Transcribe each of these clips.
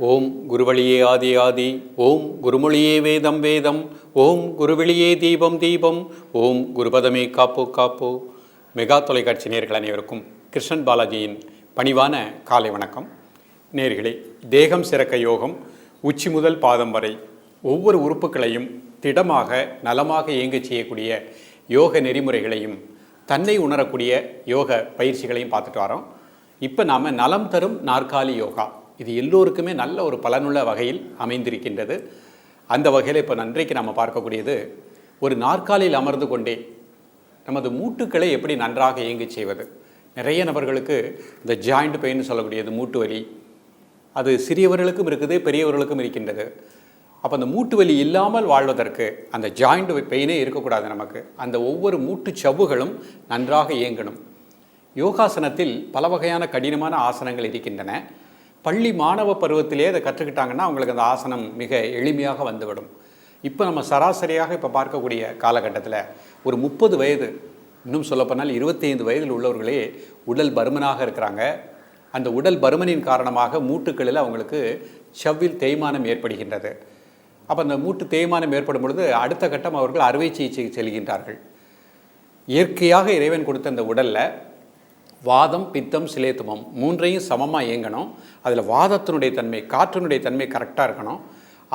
ஓம் குருவழியே ஆதி ஆதி, ஓம் குருமொழியே வேதம் வேதம், ஓம் குருவெளியே தீபம் தீபம், ஓம் குருபதமே காப்போ காப்போ. மெகா தொலைக்காட்சி நேயர்கள் அனைவருக்கும் கிருஷ்ணன் பாலாஜியின் பணிவான காலை வணக்கம். நேயர்களே, தேகம் சிறக்க யோகம், உச்சி முதல் பாதம் வரை ஒவ்வொரு உறுப்புகளையும் திடமாக நலமாக இயங்கச் செய்யக்கூடிய யோக நெறிமுறைகளையும் தன்னை உணரக்கூடிய யோக பயிற்சிகளையும் பார்த்துட்டு வரோம். இப்போ நாம் நலம் தரும் நாற்காலி யோகா, இது எல்லோருக்குமே நல்ல ஒரு பலனுள்ள வகையில் அமைந்திருக்கின்றது. அந்த வகையில் இப்போ இன்றைக்கு நம்ம பார்க்கக்கூடியது, ஒரு நாற்காலியில் அமர்ந்து கொண்டே நமது மூட்டுக்களை எப்படி நன்றாக இயங்கச் செய்வது. நிறைய நபர்களுக்கு இந்த ஜாயிண்ட் பெயின் சொல்லக்கூடியது மூட்டு வலி, அது சிறியவர்களுக்கும் இருக்குது, பெரியவர்களுக்கும் இருக்கின்றது. அப்போ அந்த மூட்டு வலி இல்லாமல் வாழ்வதற்கு அந்த ஜாயிண்ட் பெயினே இருக்கக்கூடாது. நமக்கு அந்த ஒவ்வொரு மூட்டு சவ்வுகளும் நன்றாக இயங்கணும். யோகாசனத்தில் பல வகையான கடினமான ஆசனங்கள் இருக்கின்றன. பள்ளி மாணவ பருவத்திலே அதை கற்றுக்கிட்டாங்கன்னா அவங்களுக்கு அந்த ஆசனம் மிக எளிமையாக வந்துவிடும். இப்போ நம்ம சராசரியாக இப்போ பார்க்கக்கூடிய காலகட்டத்தில் ஒரு 30 வயது, இன்னும் சொல்லப்போனால் 25 வயதில் உள்ளவர்களே உடல் பருமனாக இருக்கிறாங்க. அந்த உடல் பருமனின் காரணமாக மூட்டுக்களில் அவங்களுக்கு செவ்வில் தேய்மானம் ஏற்படுகின்றது. அப்போ அந்த மூட்டு தேய்மானம் ஏற்படும் பொழுது அடுத்த கட்டம் அவர்கள் அறுவை சிகிச்சைக்கு செல்கின்றார்கள். இயற்கையாக இறைவன் கொடுத்த அந்த உடலில் வாதம், பித்தம், சிலேத்துமம் மூன்றையும் சமமாக இயங்கணும். அதில் வாதத்தினுடைய தன்மை, காற்றினுடைய தன்மை கரெக்டாக இருக்கணும்.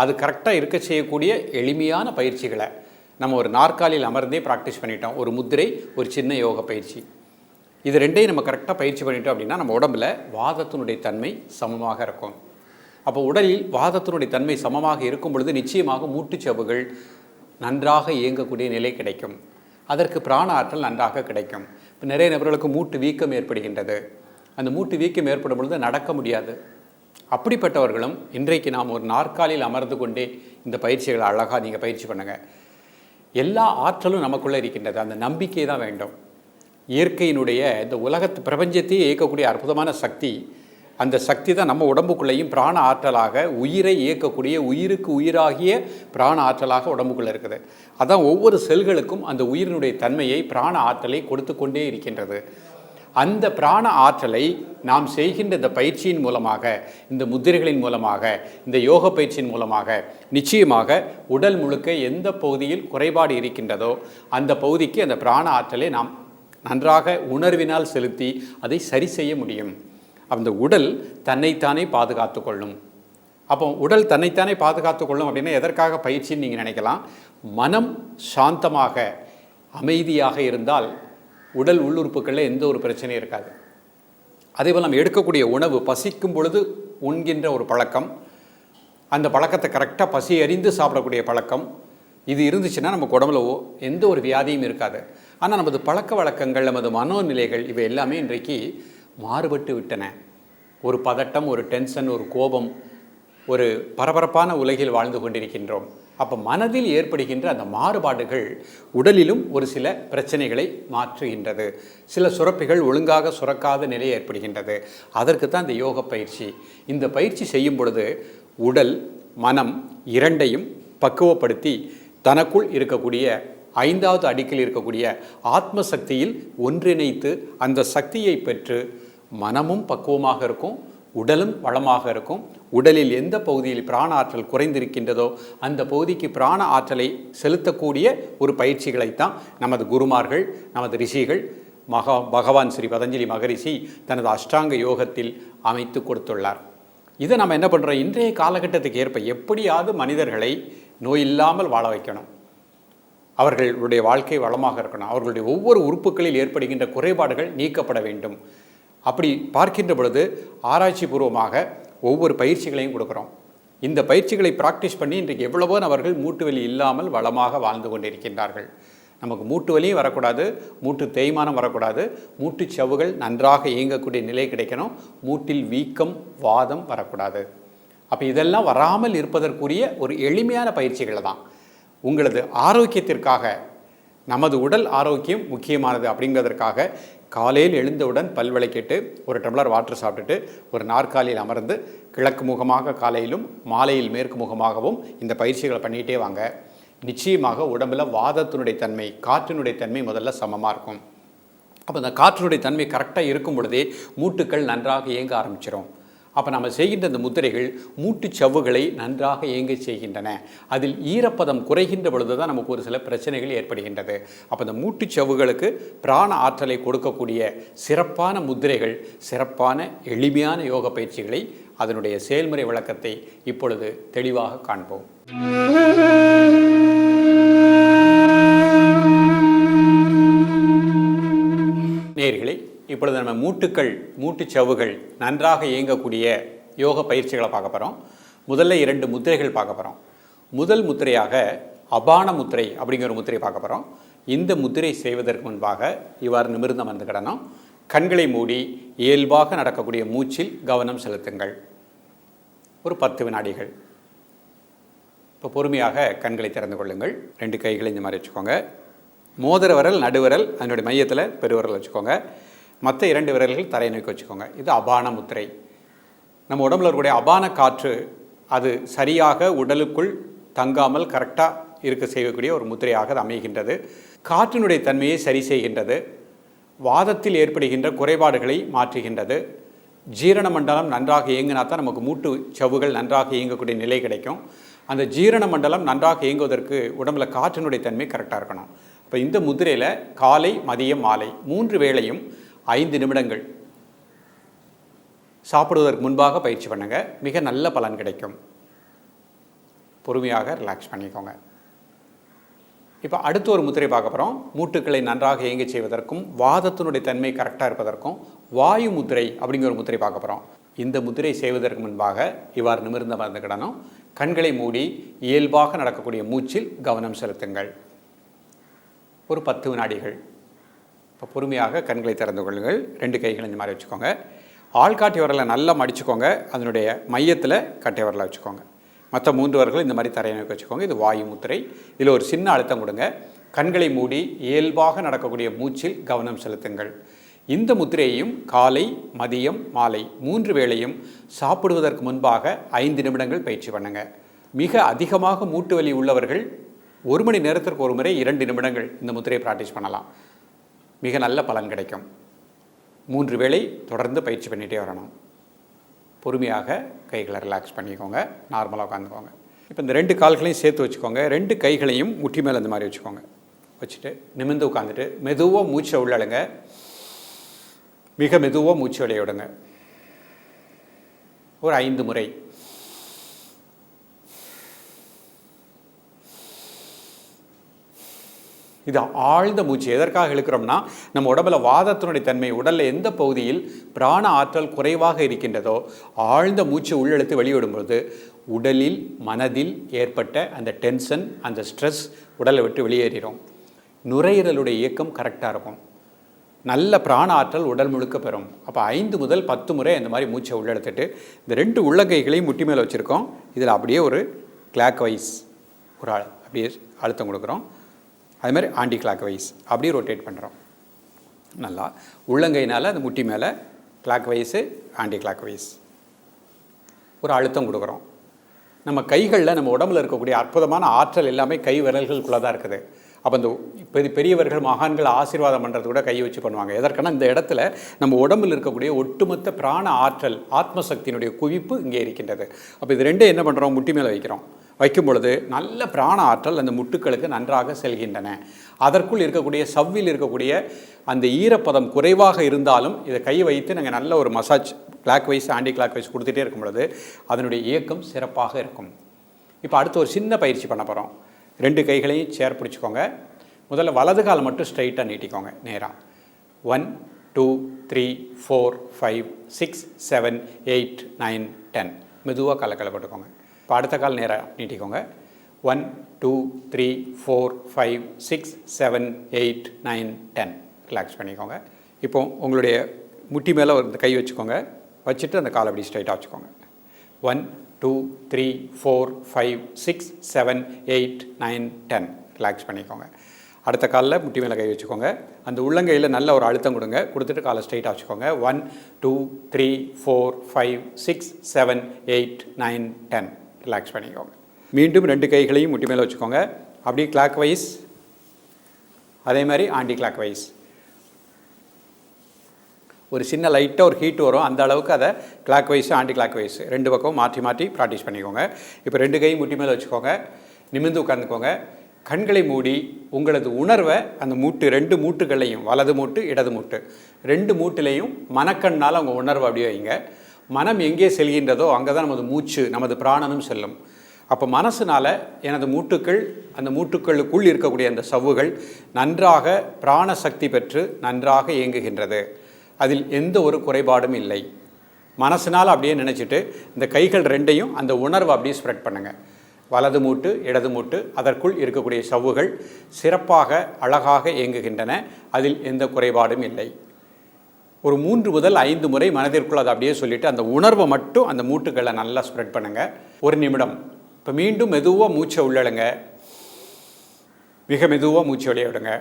அது கரெக்டாக இருக்க செய்யக்கூடிய எளிமையான பயிற்சிகளை நம்ம ஒரு நாற்காலியில் அமர்ந்தே ப்ராக்டிஸ் பண்ணிட்டோம். ஒரு முத்திரை, ஒரு சின்ன யோக பயிற்சி, இது ரெண்டையும் நம்ம கரெக்டாக பயிற்சி பண்ணிட்டோம் அப்படின்னா நம்ம உடம்பில் வாதத்தினுடைய தன்மை சமமாக இருக்கும். அப்போ உடலில் வாதத்தினுடைய தன்மை சமமாக இருக்கும் பொழுது நிச்சயமாக மூட்டுச்சவ்வுகள் நன்றாக இயங்கக்கூடிய நிலை கிடைக்கும். அதற்கு பிராண ஆற்றல் நன்றாக கிடைக்கும். இப்போ நிறைய நபர்களுக்கு மூட்டு வீக்கம் ஏற்படுகின்றது. அந்த மூட்டு வீக்கம் ஏற்படும் பொழுது நடக்க முடியாது. அப்படிப்பட்டவர்களும் இன்றைக்கு நாம் ஒரு நாற்காலியில் அமர்ந்து கொண்டே இந்த பயிற்சிகளை அழகாக நீங்கள் பயிற்சி பண்ணுங்கள். எல்லா ஆற்றலும் நமக்குள்ளே இருக்கின்றது. அந்த நம்பிக்கை தான் வேண்டும். இயற்கையினுடைய இந்த உலகத்து பிரபஞ்சத்தையே இயக்கக்கூடிய அற்புதமான சக்தி, அந்த சக்தி தான் நம்ம உடம்புக்குள்ளேயும் பிராண ஆற்றலாக உயிரை இயக்கக்கூடிய, உயிருக்கு உயிராகிய பிராண ஆற்றலாக உடம்புக்குள்ளே இருக்குது. அதான் ஒவ்வொரு செல்களுக்கும் அந்த உயிரினுடைய தன்மையை, பிராண ஆற்றலை கொடுத்து கொண்டே இருக்கின்றது. அந்த பிராண ஆற்றலை நாம் செய்கின்ற இந்த பயிற்சியின் மூலமாக, இந்த முத்திரைகளின் மூலமாக, இந்த யோக பயிற்சியின் மூலமாக நிச்சயமாக உடல் முழுக்க எந்த பகுதியில் குறைபாடு இருக்கின்றதோ அந்த பகுதிக்கு அந்த பிராண ஆற்றலை நாம் நன்றாக உணர்வினால் செலுத்தி அதை சரி செய்ய முடியும். அந்த உடல் தன்னைத்தானே பாதுகாத்து கொள்ளும். அப்போ உடல் தன்னைத்தானே பாதுகாத்து கொள்ளும் அப்படின்னா எதற்காக பயிற்சின்னு நீங்கள் நினைக்கலாம். மனம் சாந்தமாக அமைதியாக இருந்தால் உடல் உள்ளுறுப்புகளில் எந்த ஒரு பிரச்சனையும் இருக்காது. அதேபோல் நம்ம எடுக்கக்கூடிய உணவு, பசிக்கும் பொழுது உண்கின்ற ஒரு பழக்கம், அந்த பழக்கத்தை கரெக்டாக பசி அறிந்து சாப்பிடக்கூடிய பழக்கம், இது இருந்துச்சுன்னா நமக்கு உடம்புல எந்த ஒரு வியாதியும் இருக்காது. ஆனால் நமது பழக்க வழக்கங்கள், நமது மனோநிலைகள் இவை எல்லாமே இன்றைக்கு மாறுபட்டு விட்டன. ஒரு பதட்டம், ஒரு டென்ஷன், ஒரு கோபம், ஒரு பரபரப்பான உலகில் வாழ்ந்து கொண்டிருக்கின்றோம். அப்போ மனதில் ஏற்படுகின்ற அந்த மாறுபாடுகள் உடலிலும் ஒரு சில பிரச்சனைகளை மாற்றுகின்றது. சில சுரப்பிகள் ஒழுங்காக சுரக்காத நிலை ஏற்படுகின்றது. அதற்கு தான் இந்த யோக பயிற்சி. இந்த பயிற்சி செய்யும் பொழுது உடல், மனம் இரண்டையும் பக்குவப்படுத்தி தனக்குள் இருக்கக்கூடிய 5வது அடுக்கில் இருக்கக்கூடிய ஆத்ம சக்தியில் ஒன்றிணைத்து அந்த சக்தியை பெற்று மனமும் பக்குவமாக இருக்கும், உடலும் வளமாக இருக்கும். உடலில் எந்த பகுதியில் பிராண ஆற்றல் குறைந்திருக்கின்றதோ அந்த பகுதிக்கு பிராண ஆற்றலை செலுத்தக்கூடிய ஒரு பயிற்சிகளைத்தான் நமது குருமார்கள், நமது ரிஷிகள், பகவான் ஸ்ரீ பதஞ்சலி மகரிஷி தனது அஷ்டாங்க யோகத்தில் அமைத்து கொடுத்துள்ளார். இதை நம்ம என்ன பண்ணுறோம், இன்றைய காலகட்டத்துக்கு ஏற்ப எப்படியாவது மனிதர்களை நோயில்லாமல் வாழ வைக்கணும். அவர்களுடைய வாழ்க்கை வளமாக இருக்கணும். அவர்களுடைய ஒவ்வொரு உறுப்புகளில் ஏற்படுகின்ற குறைபாடுகள் நீக்கப்பட வேண்டும். அப்படி பார்க்கின்ற பொழுது ஆராய்ச்சி பூர்வமாக ஒவ்வொரு பயிற்சிகளையும் கொடுக்குறோம். இந்த பயிற்சிகளை ப்ராக்டிஸ் பண்ணி இன்றைக்கு எவ்வளவோ அவர்கள் மூட்டு வலி இல்லாமல் வளமாக வாழ்ந்து கொண்டிருக்கின்றார்கள். நமக்கு மூட்டு வலியும் வரக்கூடாது, மூட்டு தேய்மானம் வரக்கூடாது, மூட்டு சவ்வுகள் நன்றாக இயங்கக்கூடிய நிலை கிடைக்கணும், மூட்டில் வீக்கம், வாதம் வரக்கூடாது. அப்போ இதெல்லாம் வராமல் இருப்பதற்குரிய ஒரு எளிமையான பயிற்சிகள் தான். உங்களது ஆரோக்கியத்திற்காக, நமது உடல் ஆரோக்கியம் முக்கியமானது அப்படிங்கிறதற்காக காலையில் எழுந்தவுடன் பல் விளக்கிட்டு ஒரு டம்ளர் வாட்டர் சாப்பிட்டுட்டு ஒரு நாற்காலியில் அமர்ந்து கிழக்கு முகமாக காலையிலும் மாலையில் மேற்கு முகமாகவும் இந்த பயிற்சிகளை பண்ணிகிட்டே வாங்க. நிச்சயமாக உடம்பில் வாதத்தினுடைய தன்மை, காற்றினுடைய தன்மை முதல்ல சமமாக இருக்கும். அப்போ அந்த காற்றினுடைய தன்மை கரெக்டாக இருக்கும் பொழுதே மூட்டுக்கள் நன்றாக இயங்க ஆரம்பிச்சிடும். அப்போ நம்ம செய்கின்ற இந்த முத்திரைகள் மூட்டுச் சவ்வுகளை நன்றாக இயங்க செய்கின்றன. அதில் ஈரப்பதம் குறைகின்ற பொழுது தான் நமக்கு ஒரு சில பிரச்சனைகள் ஏற்படுகின்றது. அப்போ இந்த மூட்டுச் சவ்வுகளுக்கு பிராண ஆற்றலை கொடுக்கக்கூடிய சிறப்பான முத்திரைகள், சிறப்பான எளிமையான யோக பயிற்சிகளை, அதனுடைய செயல்முறை விளக்கத்தை இப்பொழுது தெளிவாக காண்போம். நேயர்களே, இப்பொழுது நம்ம மூட்டுச் சவ்வுகள் நன்றாக இயங்கக்கூடிய யோக பயிற்சிகளை பார்க்க போகிறோம். முதல்ல 2 முத்திரைகள் பார்க்க போகிறோம். முதல் முத்திரையாக அபான முத்திரை அப்படிங்கிற ஒரு முத்திரை பார்க்க போகிறோம். இந்த முத்திரை செய்வதற்கு முன்பாக இவ்வாறு நிமிர்ந்து அமர்ந்துக்கிடணும். கண்களை மூடி இயல்பாக நடக்கக்கூடிய மூச்சில் கவனம் செலுத்துங்கள். ஒரு 10 வினாடிகள். இப்போ பொறுமையாக கண்களை திறந்து கொள்ளுங்கள். 2 கைகளை இந்த மாதிரி வச்சுக்கோங்க. மோதிர விரல், நடுவிரல் அதனுடைய மையத்தில் பெருவிரல் வச்சுக்கோங்க. மற்ற 2 விரல்கள் தரையை நோக்கி வச்சுக்கோங்க. இது அபான முத்திரை. நம்ம உடம்புல இருக்கக்கூடிய அபான காற்று அது சரியாக உடலுக்குள் தங்காமல் கரெக்டாக இருக்க செய்யக்கூடிய ஒரு முத்திரையாக அது அமைகின்றது. காற்றினுடைய தன்மையை சரி செய்கின்றது. வாதத்தில் ஏற்படுகின்ற குறைபாடுகளை மாற்றுகின்றது. ஜீரண மண்டலம் நன்றாக இயங்கினா தான் நமக்கு மூட்டு சவ்வுகள் நன்றாக இயங்கக்கூடிய நிலை கிடைக்கும். அந்த ஜீரண மண்டலம் நன்றாக இயங்குவதற்கு உடம்புல காற்றினுடைய தன்மை கரெக்டாக இருக்கணும். இப்போ இந்த முத்திரையில் காலை, மதியம், மாலை 3 வேளையும் 5 நிமிடங்கள் சாப்பிடுவதற்கு முன்பாக பயிற்சி பண்ணுங்க. மிக நல்ல பலன் கிடைக்கும். பொறுமையாக ரிலாக்ஸ் பண்ணிக்கோங்க. இப்போ அடுத்த ஒரு முத்திரை பார்க்க போகிறோம். மூட்டுக்களை நன்றாக இயங்க செய்வதற்கும் வாதத்தினுடைய தன்மை கரெக்டாக இருப்பதற்கும் வாயு முத்திரை அப்படிங்கிற ஒரு முத்திரை பார்க்க போகிறோம். இந்த முத்திரை செய்வதற்கு முன்பாக இவ்வாறு நிமிர்ந்து அமர்ந்துக்கிடணும். கண்களை மூடி இயல்பாக நடக்கக்கூடிய மூச்சில் கவனம் செலுத்துங்கள். ஒரு 10 வினாடிகள். இப்போ பொறுமையாக கண்களை திறந்து கொள்ளுங்கள். 2 கைகளை இந்த மாதிரி வச்சுக்கோங்க. ஆள்காட்டி விரலை நல்லா மடிச்சுக்கோங்க. அதனுடைய மையத்தில் கட்டை விரலை வச்சுக்கோங்க. மற்ற 3 விரல்கள் இந்த மாதிரி தரையை நோக்கி வச்சுக்கோங்க. இது வாயு முத்திரை. இதில் ஒரு சின்ன அழுத்தம் கொடுங்க. கண்களை மூடி இயல்பாக நடக்கக்கூடிய மூச்சில் கவனம் செலுத்துங்கள். இந்த முத்திரையையும் காலை, மதியம், மாலை 3 வேளையும் சாப்பிடுவதற்கு முன்பாக 5 நிமிடங்கள் பயிற்சி பண்ணுங்க. மிக அதிகமாக மூட்டு வலி உள்ளவர்கள் 1 மணி நேரத்திற்கு ஒரு முறை 2 நிமிடங்கள் இந்த முத்திரையை ப்ராக்டிஸ் பண்ணலாம். மிக நல்ல பலன் கிடைக்கும். 3 வேளை தொடர்ந்து பயிற்சி பண்ணிகிட்டே வரணும். பொறுமையாக கைகளை ரிலாக்ஸ் பண்ணிக்கோங்க. நார்மலாக உட்காந்துக்கோங்க. இப்போ இந்த 2 கால்களையும் சேர்த்து வச்சுக்கோங்க. 2 கைகளையும் முட்டி மேலே இந்த மாதிரி வச்சுக்கோங்க. வச்சுட்டு நிமிர்ந்து உட்காந்துட்டு மெதுவாக மூச்சை உள்ளழுங்க. மிக மெதுவாக மூச்சு வெளிய விடுங்க. ஒரு 5 முறை. இது ஆழ்ந்த மூச்சு. எதற்காக இழுக்கிறோம்னா, நம்ம உடம்புல வாதத்தினுடைய தன்மை, உடலில் எந்த பகுதியில் பிராண ஆற்றல் குறைவாக இருக்கின்றதோ ஆழ்ந்த மூச்சு உள்ளெழுத்து வெளியிடும்பொழுது உடலில், மனதில் ஏற்பட்ட அந்த டென்ஷன், அந்த ஸ்ட்ரெஸ் உடலை விட்டு வெளியேறிடும். நுரையீரலுடைய இயக்கம் கரெக்டாக இருக்கும். நல்ல பிராண ஆற்றல் உடல் முழுக்க பெறும். அப்போ 5 முதல் 10 முறை அந்த மாதிரி மூச்சை உள்ளெடுத்துட்டு இந்த 2 உள்ளங்கைகளையும் முட்டி மேலே வச்சுருக்கோம். இதில் அப்படியே ஒரு கிளாக் வைஸ் ஒரு அப்படியே அழுத்தம் கொடுக்குறோம். அது மாதிரி ஆன்டி கிளாக் வைஸ் அப்படியே ரொட்டேட் பண்ணுறோம். நல்லா உள்ளங்கையினால் அந்த முட்டி மேலே clockwise, anti clockwise ஒரு அழுத்தம் கொடுக்குறோம். நம்ம கைகளில் நம்ம உடம்புல இருக்கக்கூடிய அற்புதமான ஆற்றல் எல்லாமே கை விரல்களுக்குள்ளே தான் இருக்குது. அப்போ இந்த பெரியவர்கள், மகான்கள் ஆசீர்வாதம் பண்ணுறது கூட கையை வச்சு பண்ணுவாங்க. எதற்கான இந்த இடத்துல நம்ம உடம்பில் இருக்கக்கூடிய ஒட்டுமொத்த பிராண ஆற்றல், ஆத்மசக்தியினுடைய குவிப்பு இங்கே இருக்கின்றது. அப்போ இது 2 என்ன பண்ணுறோம், முட்டி மேலே வைக்கிறோம். வைக்கும் பொழுது நல்ல பிராண ஆற்றல் அந்த முட்டுக்களுக்கு நன்றாக செல்கின்றன. அதற்குள் இருக்கக்கூடிய சவ்வில் இருக்கக்கூடிய அந்த ஈரப்பதம் குறைவாக இருந்தாலும் இதை கை வைத்து நாங்கள் நல்ல ஒரு massage clockwise, anti clockwise கொடுத்துட்டே இருக்கும் பொழுது அதனுடைய இயக்கம் சிறப்பாக இருக்கும். இப்போ அடுத்து ஒரு சின்ன பயிற்சி பண்ண போகிறோம். 2 கைகளையும் சேர் பிடிச்சிக்கோங்க. முதல்ல வலது கால் மட்டும் ஸ்ட்ரைட்டாக நீட்டிக்கோங்க நேராக. 1 2 3 4 5 6 7 8 9 10 மெதுவாக காலை போட்டுக்கோங்க. இப்போ அடுத்த கால் நேராக நீட்டிக்கோங்க. 1 2 3 4 5 6 7 8 9 10 ரிலாக்ஸ் பண்ணிக்கோங்க. இப்போ உங்களுடைய முட்டி மேலே ஒரு கை வச்சுக்கோங்க. வச்சுட்டு அந்த காலை அப்படி ஸ்ட்ரைட்டாக வச்சுக்கோங்க. 1 2 3 4 5 6 7 8 9 10 ரிலாக்ஸ் பண்ணிக்கோங்க. அடுத்த காலில் முட்டி மேலே கை வச்சுக்கோங்க. அந்த உள்ளங்கையில் நல்ல ஒரு அழுத்தம் கொடுங்க. கொடுத்துட்டு காலை ஸ்ட்ரைட்டாக வச்சுக்கோங்க. 1 2 3 4 5 6 7 8 9 10 ரிலாக்ஸ் பண்ணிக்கோங்க. மீண்டும் 2 கைகளையும் முட்டி மேலே வச்சுக்கோங்க. அப்படியே கிளாக் வைஸ், அதே மாதிரி ஆன்டி கிளாக் வைஸ். ஒரு சின்ன லைட்டாக ஒரு ஹீட் வரும், அந்த அளவுக்கு அதை clockwise anti clockwise 2 பக்கம் மாற்றி மாற்றி ப்ராக்டிஸ் பண்ணிக்கோங்க. இப்போ 2 கை முட்டி மேலே வச்சுக்கோங்க, நிமிர்ந்து உட்காந்துக்கோங்க. கண்களை மூடி உங்களது உணர்வை அந்த மூட்டு 2 மூட்டுகளையும், வலது மூட்டு இடது மூட்டு 2 மூட்டுலையும் மனக்கண்ணால் உங்கள் உணர்வை அப்படியே வைங்க. மனம் எங்கே செல்கின்றதோ அங்கே தான் நமது மூச்சு, நமது பிராணனும் செல்லும். அப்போ மனசுனால் எனது மூட்டுக்கள், அந்த மூட்டுக்களுக்குள் இருக்கக்கூடிய அந்த சவ்வுகள் நன்றாக பிராண சக்தி பெற்று நன்றாக இயங்குகின்றது. அதில் எந்த ஒரு குறைபாடும் இல்லை. மனசுனால் அப்படியே நினச்சிட்டு இந்த கைகள் 2ஐயும் அந்த உணர்வை அப்படியே ஸ்ப்ரெட் பண்ணுங்கள். வலது மூட்டு இடது மூட்டு அதற்குள் இருக்கக்கூடிய சவ்வுகள் சிறப்பாக அழகாக இயங்குகின்றன. அதில் எந்த குறைபாடும் இல்லை. ஒரு 3 முதல் 5 முறை மனதிற்குள் அதை அப்படியே சொல்லிவிட்டு அந்த உணர்வை மட்டும் அந்த மூட்டுகளை நல்லா ஸ்ப்ரெட் பண்ணுங்கள். 1 நிமிடம். இப்போ மீண்டும் மெதுவாக மூச்சை உள்ளழுங்க, மிக மெதுவாக மூச்சு வெளியே விடுங்க.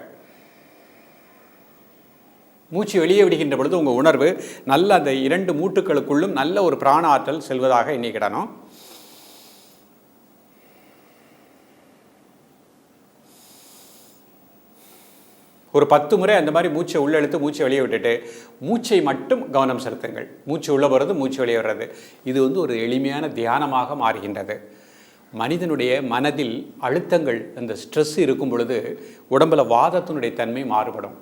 மூச்சு வெளியே விடுகின்ற பொழுது உங்கள் உணர்வு நல்ல அந்த 2 மூட்டுக்களுக்குள்ளும் நல்ல ஒரு பிராண ஆற்றல் செல்வதாக எண்ணிக்கிடணும். ஒரு 10 முறை அந்த மாதிரி மூச்சை உள்ளெழுத்து மூச்சை வெளியே விட்டுட்டு மூச்சை மட்டும் கவனம் செலுத்துங்கள். மூச்சு உள்ளே போகிறது, மூச்சு வெளியே வர்றது. இது ஒரு எளிமையான தியானமாக மாறுகின்றது. மனிதனுடைய மனதில் அழுத்தங்கள், அந்த ஸ்ட்ரெஸ் இருக்கும் பொழுது உடம்பில் வாதத்தினுடைய தன்மை மாறுபடும்.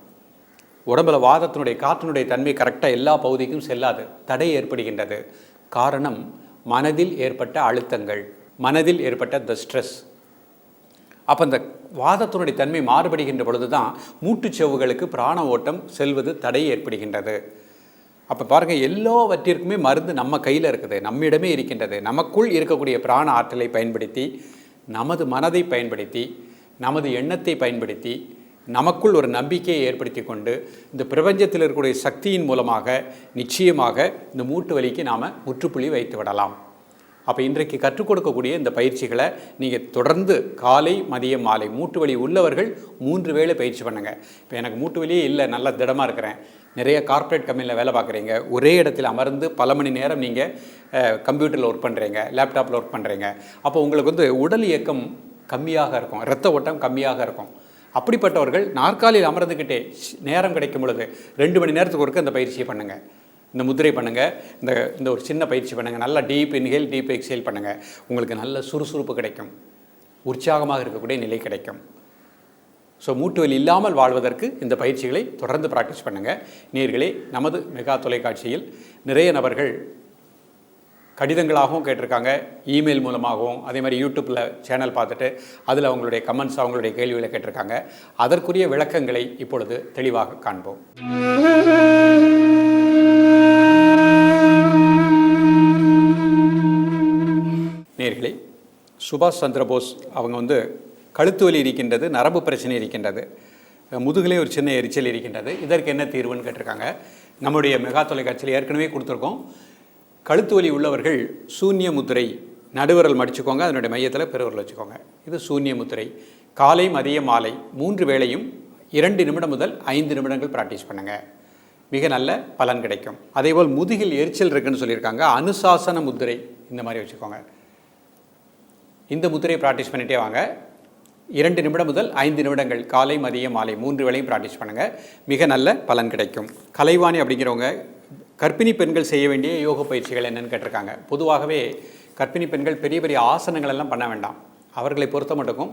உடம்பில் வாதத்தினுடைய காற்றினுடைய தன்மை கரெக்டாக எல்லா பகுதிக்கும் செல்லாது, தடை ஏற்படுகின்றது. காரணம் மனதில் ஏற்பட்ட அழுத்தங்கள், மனதில் ஏற்பட்ட இந்த ஸ்ட்ரெஸ். அப்போ அந்த வாதத்தினுடைய தன்மை மாறுபடுகின்ற பொழுது தான் மூட்டுச்சவுகளுக்கு பிராண ஓட்டம் செல்வது தடை ஏற்படுகின்றது. அப்போ பாருங்கள், எல்லாவற்றிற்குமே மருந்து நம்ம கையில் இருக்குது, நம்மிடமே இருக்கின்றது. நமக்குள் இருக்கக்கூடிய பிராண ஆற்றலை பயன்படுத்தி, நமது மனதை பயன்படுத்தி, நமது எண்ணத்தை பயன்படுத்தி, நமக்குள் ஒரு நம்பிக்கையை ஏற்படுத்தி கொண்டு இந்த பிரபஞ்சத்தில் இருக்கக்கூடிய சக்தியின் மூலமாக நிச்சயமாக இந்த மூட்டு வலிக்கு நாம் முற்றுப்புள்ளி வைத்து விடலாம். அப்போ இன்றைக்கு கற்றுக் கொடுக்கக்கூடிய இந்த பயிற்சிகளை நீங்கள் தொடர்ந்து காலை மதியம் மாலை மூட்டு வலி உள்ளவர்கள் 3 வேளை பயிற்சி பண்ணுங்கள். இப்போ எனக்கு மூட்டு வலியே இல்லை, நல்லா திடமாக இருக்கிறேன், நிறைய கார்ப்பரேட் கம்பெனியில் வேலை பார்க்குறீங்க, ஒரே இடத்தில் அமர்ந்து பல மணி நேரம் நீங்கள் கம்ப்யூட்டரில் ஒர்க் பண்ணுறீங்க, லேப்டாப்பில் ஒர்க் பண்ணுறீங்க. அப்போ உங்களுக்கு உடல் இயக்கம் கம்மியாக இருக்கும், இரத்த ஓட்டம் கம்மியாக இருக்கும். அப்படிப்பட்டவர்கள் நாற்காலியில் அமர்ந்துக்கிட்டே நேரம் கிடைக்கும் பொழுது 2 மணி நேரத்துக்கு ஒருக்க இந்த பயிற்சியை பண்ணுங்கள். இந்த முத்திரை பண்ணுங்கள், இந்த ஒரு சின்ன பயிற்சி பண்ணுங்கள். நல்லா டீப் இன்ஹேல் டீப் எக்ஸேல் பண்ணுங்கள். உங்களுக்கு நல்ல சுறுசுறுப்பு கிடைக்கும், உற்சாகமாக இருக்கக்கூடிய நிலை கிடைக்கும். ஸோ மூட்டு வலி இல்லாமல் வாழ்வதற்கு இந்த பயிற்சிகளை தொடர்ந்து ப்ராக்டிஸ் பண்ணுங்கள். நேயர்களே, நமது மெகா தொலைக்காட்சியில் நிறைய நபர்கள் கடிதங்களாகவும் கேட்டிருக்காங்க, இமெயில் மூலமாகவும், அதே மாதிரி யூடியூப்பில் சேனல் பார்த்துட்டு அதில் அவங்களுடைய கமெண்ட்ஸ், அவங்களுடைய கேள்விகளை கேட்டிருக்காங்க. அதற்குரிய விளக்கங்களை இப்பொழுது தெளிவாக காண்போம். நேயர்களே, சுபாஷ் சந்திரபோஸ் அவங்க கழுத்து வலி இருக்கின்றது, நரம்பு பிரச்சனை இருக்கின்றது, முதுகிலே ஒரு சின்ன எரிச்சல் இருக்கின்றது, இதற்கு என்ன தீர்வுன்னு கேட்டிருக்காங்க. நம்முடைய மெகா தொலைக்காட்சியில் ஏற்கனவே கொடுத்துருக்கோம். கழுத்து வலி உள்ளவர்கள் சூன்ய முத்திரை, நடுவிரல் மடிச்சுக்கோங்க, அதனுடைய மையத்தில் பெருவிரல் வச்சுக்கோங்க. இது சூன்ய முத்திரை. காலை மதியம் மாலை 3 வேளையும் 2 நிமிடம் முதல் 5 நிமிடங்கள் ப்ராக்டிஸ் பண்ணுங்கள். மிக நல்ல பலன் கிடைக்கும். அதேபோல் முதுகில் எரிச்சல் இருக்குன்னு சொல்லியிருக்காங்க, அனுசாசன முத்திரை இந்த மாதிரி வச்சுக்கோங்க. இந்த முத்திரையை ப்ராக்டிஸ் பண்ணிகிட்டே வாங்க. 2 நிமிடம் முதல் 5 நிமிடங்கள் காலை மதியம் மாலை 3 வேளையும் ப்ராக்டிஸ் பண்ணுங்கள். மிக நல்ல பலன் கிடைக்கும். கலைவாணி அப்படிங்கிறவங்க கர்ப்பிணி பெண்கள் செய்ய வேண்டிய யோக பயிற்சிகள் என்னென்னு கேட்டிருக்காங்க. பொதுவாகவே கர்ப்பிணி பெண்கள் பெரிய பெரிய ஆசனங்கள் எல்லாம் பண்ண வேண்டாம். அவர்களை பொறுத்த மட்டுக்கும்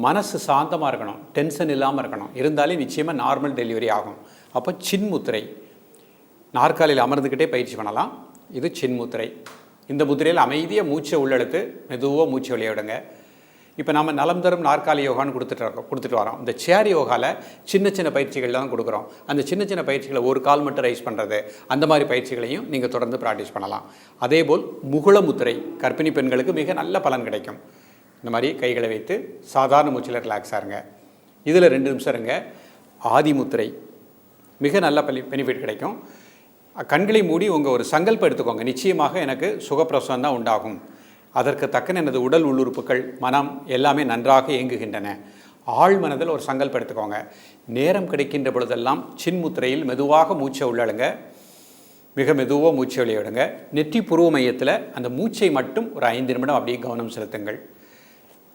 மனசு சாந்தமாக இருக்கணும், டென்ஷன் இல்லாமல் இருக்கணும். இருந்தாலே நிச்சயமாக நார்மல் டெலிவரி ஆகும். அப்போ சின்முத்திரை, நாற்காலியில் அமர்ந்துக்கிட்டே பயிற்சி பண்ணலாம். இது சின்முத்திரை. இந்த முத்திரையில் அமைதியாக மூச்சை உள்ளெடுத்து மெதுவாக மூச்சு வெளியே விடுங்க. இப்போ நம்ம நலம் தரும் நாற்காலி யோகான்னு கொடுத்துட்டு வரோம். இந்த சேர் யோகாவில் சின்ன சின்ன பயிற்சிகள் தான் கொடுக்குறோம். அந்த சின்ன சின்ன பயிற்சிகளை ஒரு கால் மட்டும் ரைஸ் பண்ணுறது, அந்த மாதிரி பயிற்சிகளையும் நீங்கள் தொடர்ந்து ப்ராக்டிஸ் பண்ணலாம். அதேபோல் முகுள முத்திரை கர்ப்பிணி பெண்களுக்கு மிக நல்ல பலன் கிடைக்கும். இந்த மாதிரி கைகளை வைத்து சாதாரண மூச்சில் ரிலாக்ஸாக இருங்க. இதில் 2 நிமிஷம் இருங்க. ஆதி முத்திரை மிக நல்ல பெனிஃபிட் கிடைக்கும். கண்களை மூடி உங்கள் ஒரு சங்கல்பம் எடுத்துக்கோங்க, நிச்சயமாக எனக்கு சுகப்பிரசவம் தான் உண்டாகும், அதற்கு தக்கன எனது உடல் உள்ளுறுப்புகள் மனம் எல்லாமே நன்றாக இயங்குகின்றன. ஆழ் மனதில் ஒரு சங்கல்பம் எடுத்துக்கோங்க. நேரம் கிடைக்கின்ற பொழுதெல்லாம் சின்முத்திரையில் மெதுவாக மூச்சை உள்ளழுங்க, மிக மெதுவாக மூச்சை வெளியிடுங்க. நெற்றி புருவ மையத்தில் அந்த மூச்சை மட்டும் ஒரு 5 நிமிடம் அப்படியே கவனம் செலுத்துங்கள்.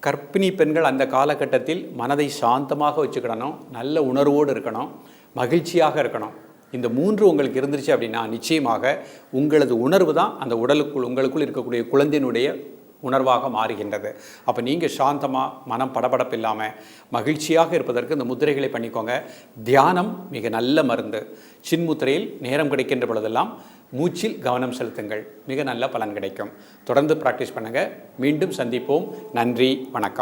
கர்ப்பிணி பெண்கள் அந்த காலகட்டத்தில் மனதை சாந்தமாக வச்சுக்கிடணும், நல்ல உணர்வோடு இருக்கணும், மகிழ்ச்சியாக இருக்கணும். இந்த 3 உங்களுக்கு இருந்துருச்சு அப்படின்னா நிச்சயமாக உங்களது உணர்வு தான் அந்த உங்களுக்குள் இருக்கக்கூடிய குழந்தையினுடைய உணர்வாக மாறுகின்றது. அப்போ நீங்கள் சாந்தமாக மனம் படபடப்பு இல்லாமல் மகிழ்ச்சியாக இருப்பதற்கு இந்த முத்திரைகளை பண்ணிக்கோங்க. தியானம் மிக நல்ல மருந்து. சின்முத்திரையில் நேரம் கிடைக்கின்ற பொழுதெல்லாம் மூச்சில் கவனம் செலுத்துங்கள், மிக நல்ல பலன் கிடைக்கும். தொடர்ந்து ப்ராக்டிஸ் பண்ணுங்கள். மீண்டும் சந்திப்போம். நன்றி, வணக்கம்.